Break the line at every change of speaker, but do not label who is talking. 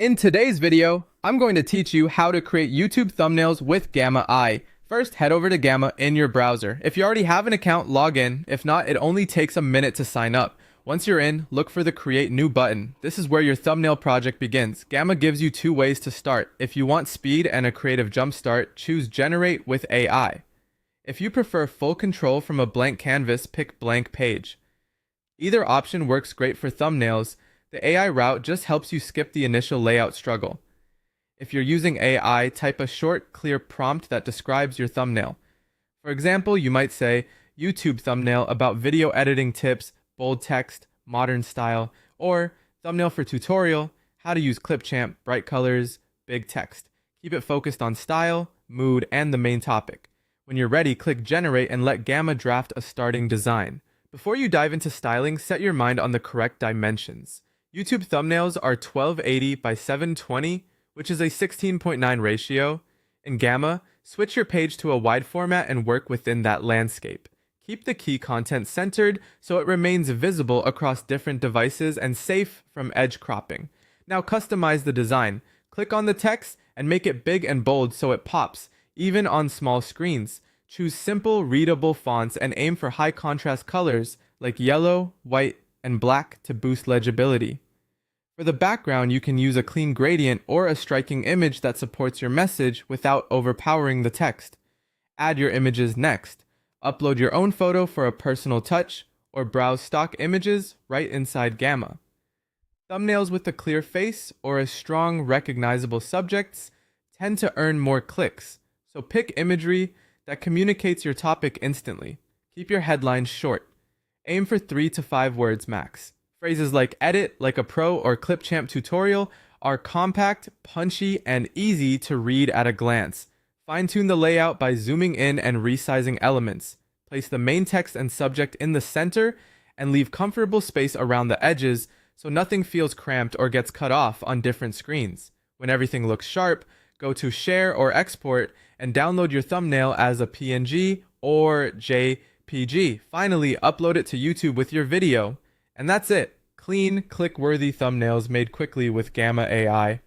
In today's video, I'm going to teach you how to create YouTube thumbnails with Gamma AI. First, head over to Gamma in your browser. If you already have an account, log in. If not, it only takes a minute to sign up. Once you're in, look for the Create New button. This is where your thumbnail project begins. Gamma gives you two ways to start. If you want speed and a creative jumpstart, choose Generate with AI. If you prefer full control from a blank canvas, pick Blank Page. Either option works great for thumbnails. The AI route just helps you skip the initial layout struggle. If you're using AI, type a short, clear prompt that describes your thumbnail. For example, you might say, YouTube thumbnail about video editing tips, bold text, modern style, or thumbnail for tutorial, how to use Clipchamp, bright colors, big text. Keep it focused on style, mood, and the main topic. When you're ready, click Generate and let Gamma draft a starting design. Before you dive into styling, set your mind on the correct dimensions. YouTube thumbnails are 1280 by 720, which is a 16.9 ratio. In Gamma, switch your page to a wide format and work within that landscape. Keep the key content centered so it remains visible across different devices and safe from edge cropping. Now customize the design. Click on the text and make it big and bold so it pops, even on small screens. Choose simple, readable fonts and aim for high contrast colors like yellow, white, and black to boost legibility. For the background, you can use a clean gradient or a striking image that supports your message without overpowering the text. Add your images next. Upload your own photo for a personal touch, or browse stock images right inside Gamma. Thumbnails with a clear face or a strong, recognizable subjects tend to earn more clicks, so pick imagery that communicates your topic instantly. Keep your headlines short. Aim for 3 to 5 words max. Phrases like edit like a pro or Clipchamp tutorial are compact, punchy, and easy to read at a glance. Fine-tune the layout by zooming in and resizing elements. Place the main text and subject in the center and leave comfortable space around the edges so nothing feels cramped or gets cut off on different screens. When everything looks sharp, go to Share or Export and download your thumbnail as a PNG or JPG. Finally, upload it to YouTube with your video. And that's it. Clean, click-worthy thumbnails made quickly with Gamma AI.